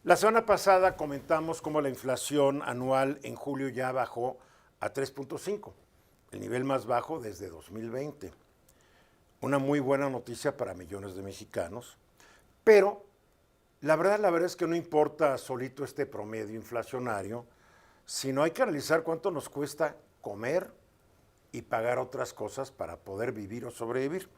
La semana pasada comentamos cómo la inflación anual en julio ya bajó a 3.5, el nivel más bajo desde 2020. Una muy buena noticia para millones de mexicanos, pero la verdad es que no importa solito este promedio inflacionario, sino hay que analizar cuánto nos cuesta comer y pagar otras cosas para poder vivir o sobrevivir.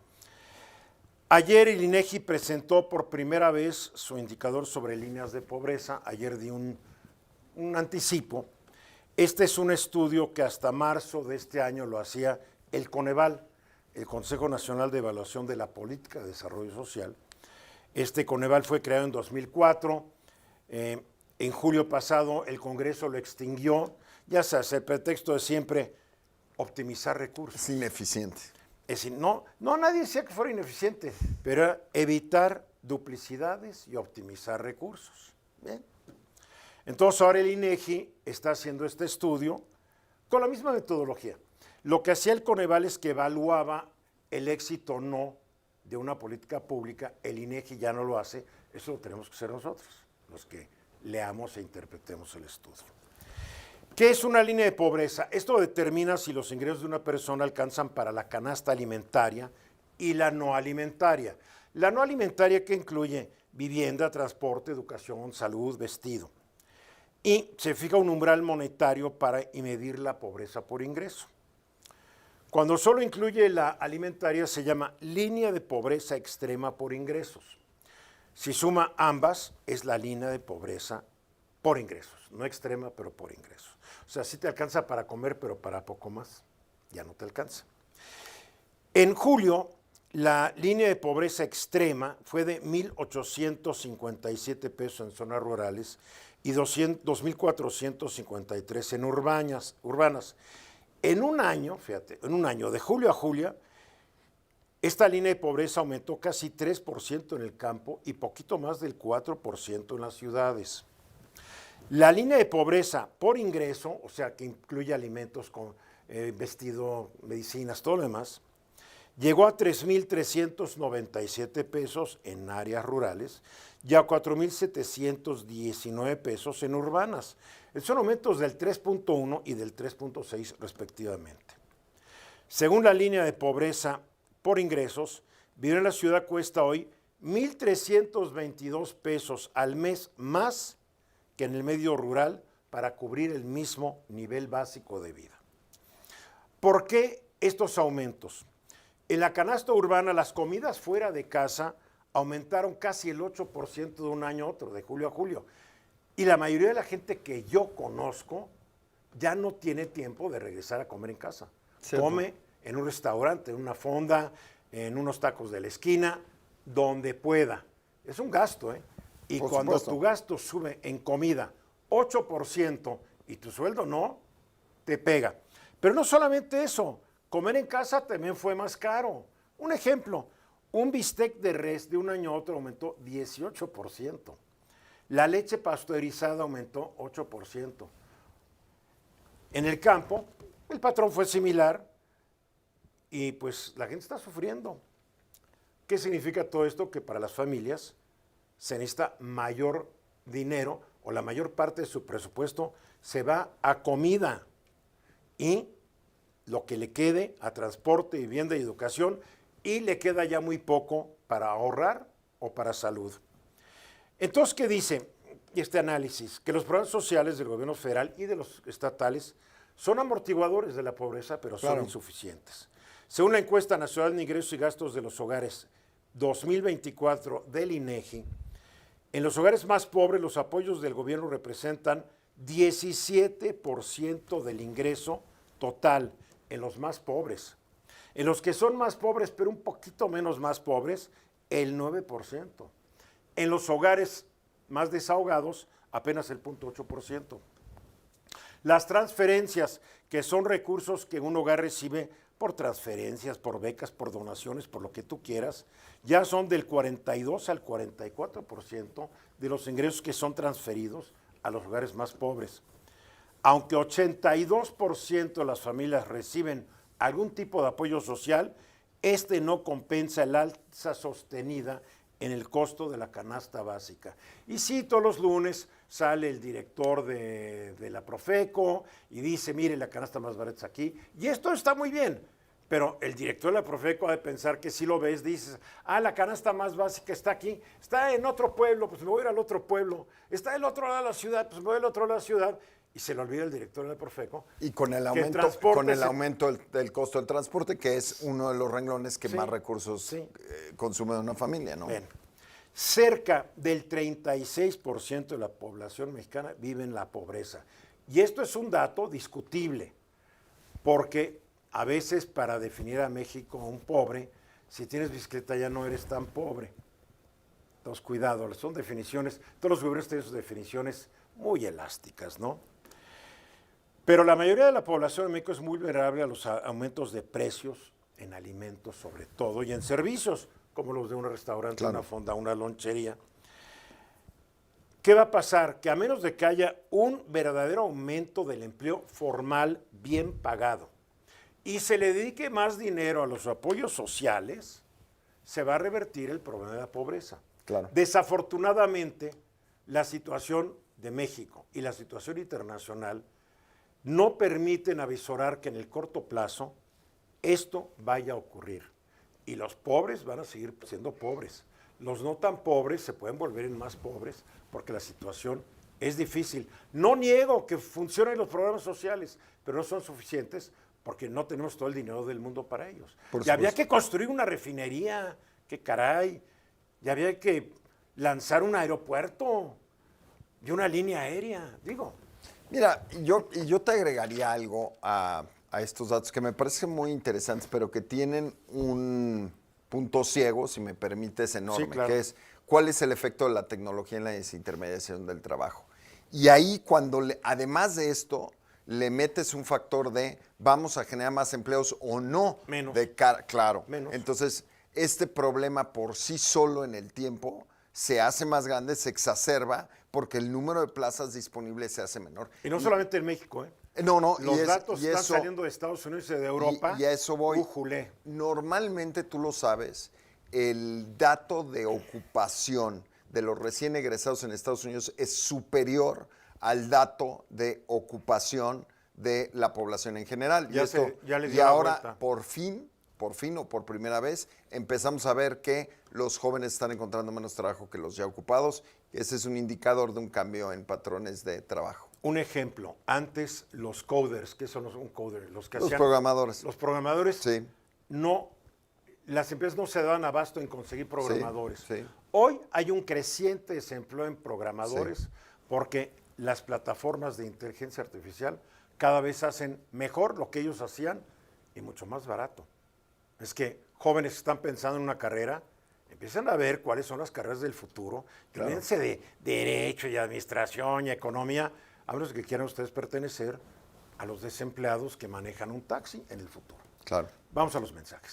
Ayer el INEGI presentó por primera vez su indicador sobre líneas de pobreza. Ayer di un anticipo. Este es un estudio que hasta marzo de este año lo hacía el Coneval, el Consejo Nacional de Evaluación de la Política de Desarrollo Social. Este Coneval fue creado en 2004. En julio pasado el Congreso lo extinguió, ya sabes, el pretexto de siempre optimizar recursos. Es ineficiente. Es decir, no, nadie decía que fuera ineficiente, pero era evitar duplicidades y optimizar recursos. Bien. Entonces ahora el INEGI está haciendo este estudio con la misma metodología. Lo que hacía el Coneval es que evaluaba el éxito o no de una política pública. El INEGI ya no lo hace, eso lo tenemos que hacer nosotros, los que leamos e interpretemos el estudio. ¿Qué es una línea de pobreza? Esto determina si los ingresos de una persona alcanzan para la canasta alimentaria y la no alimentaria. La no alimentaria que incluye vivienda, transporte, educación, salud, vestido. Y se fija un umbral monetario para medir la pobreza por ingreso. Cuando solo incluye la alimentaria se llama línea de pobreza extrema por ingresos. Si suma ambas es la línea de pobreza por ingresos, no extrema pero por ingresos. O sea, sí te alcanza para comer, pero para poco más, ya no te alcanza. En julio, la línea de pobreza extrema fue de 1,857 pesos en zonas rurales y 2,453 en urbanas. En un año, fíjate, en un año, de julio a julio, esta línea de pobreza aumentó casi 3% en el campo y poquito más del 4% en las ciudades. La línea de pobreza por ingreso, o sea, que incluye alimentos, vestido, medicinas, todo lo demás, llegó a 3,397 pesos en áreas rurales y a 4,719 pesos en urbanas. Son aumentos del 3.1 y del 3.6 respectivamente. Según la línea de pobreza por ingresos, vivir en la ciudad cuesta hoy 1,322 pesos al mes más que en el medio rural para cubrir el mismo nivel básico de vida. ¿Por qué estos aumentos? En la canasta urbana, las comidas fuera de casa aumentaron casi el 8% de un año a otro, de julio a julio. Y la mayoría de la gente que yo conozco ya no tiene tiempo de regresar a comer en casa. ¿Cierto? Come en un restaurante, en una fonda, en unos tacos de la esquina, donde pueda. Es un gasto, ¿eh? Y por cuando supuesto, tu gasto sube en comida 8% y tu sueldo no, te pega. Pero no solamente eso, comer en casa también fue más caro. Un ejemplo, un bistec de res de un año a otro aumentó 18%. La leche pasteurizada aumentó 8%. En el campo, el patrón fue similar y pues la gente está sufriendo. ¿Qué significa todo esto? Que para las familias se necesita mayor dinero o la mayor parte de su presupuesto se va a comida y lo que le quede a transporte, vivienda y educación, y le queda ya muy poco para ahorrar o para salud. Entonces, ¿qué dice este análisis? Que los programas sociales del gobierno federal y de los estatales son amortiguadores de la pobreza, pero son insuficientes. Según la encuesta nacional de ingresos y gastos de los hogares 2024 del INEGI, en los hogares más pobres los apoyos del gobierno representan 17% del ingreso total en los más pobres. En los que son más pobres, pero un poquito menos más pobres, el 9%. En los hogares más desahogados, apenas el 0.8%. Las transferencias, que son recursos que un hogar recibe por transferencias, por becas, por donaciones, por lo que tú quieras, ya son del 42 al 44% de los ingresos que son transferidos a los hogares más pobres. Aunque 82% de las familias reciben algún tipo de apoyo social, este no compensa el alza sostenida en el costo de la canasta básica. Y sí, todos los lunes sale el director de la Profeco y dice, mire, la canasta más barata es aquí. Y esto está muy bien, pero el director de la Profeco ha de pensar que si lo ves, dices, la canasta más básica está aquí, está en otro pueblo, pues me voy a ir al otro pueblo, está del otro lado de la ciudad, pues me voy al otro lado de la ciudad. Y se le olvida el director de la Profeco. Y con el aumento del costo del transporte, que es uno de los renglones que más recursos consume una familia, ¿no? Bien. Cerca del 36% de la población mexicana vive en la pobreza. Y esto es un dato discutible, porque a veces para definir a México un pobre, si tienes bicicleta ya no eres tan pobre. Entonces, cuidado, son definiciones, todos los gobiernos tienen sus definiciones muy elásticas, ¿no? Pero la mayoría de la población de México es muy vulnerable a los aumentos de precios en alimentos sobre todo y en servicios, como los de un restaurante, una fonda, una lonchería. ¿Qué va a pasar? Que a menos de que haya un verdadero aumento del empleo formal bien pagado y se le dedique más dinero a los apoyos sociales, se va a revertir el problema de la pobreza. Claro. Desafortunadamente, la situación de México y la situación internacional no permiten avisorar que en el corto plazo esto vaya a ocurrir. Y los pobres van a seguir siendo pobres. Los no tan pobres se pueden volver en más pobres porque la situación es difícil. No niego que funcionen los programas sociales, pero no son suficientes porque no tenemos todo el dinero del mundo para ellos. Y había que construir una refinería, qué caray. Y había que lanzar un aeropuerto y una línea aérea, digo. Mira, yo te agregaría algo a estos datos que me parecen muy interesantes, pero que tienen un punto ciego, si me permites, enorme, Sí, claro. que es cuál es el efecto de la tecnología en la desintermediación del trabajo. Y ahí cuando, además de esto, le metes un factor de vamos a generar más empleos o no. Menos. Claro. Menos. Entonces, este problema por sí solo en el tiempo se hace más grande, se exacerba, porque el número de plazas disponibles se hace menor. Y no solamente en México, ¿eh? No, Los datos están saliendo de Estados Unidos y de Europa. Y a eso voy. Ujulé. Normalmente, tú lo sabes, el dato de ocupación de los recién egresados en Estados Unidos es superior al dato de ocupación de la población en general. Ya le dio y la ahora, vuelta. por fin o por primera vez, empezamos a ver que los jóvenes están encontrando menos trabajo que los ya ocupados. Ese es un indicador de un cambio en patrones de trabajo. Un ejemplo, antes los coders, ¿qué son un coder? Los Programadores. Los programadores, Sí. Las empresas no se daban abasto en conseguir programadores. Sí. Hoy hay un creciente desempleo en programadores porque las plataformas de inteligencia artificial cada vez hacen mejor lo que ellos hacían y mucho más barato. Es que jóvenes que están pensando en una carrera empiezan a ver cuáles son las carreras del futuro. Claro. Olvídense de derecho y administración y economía, a menos que quieran ustedes pertenecer a los desempleados que manejan un taxi en el futuro. Claro. Vamos a los mensajes.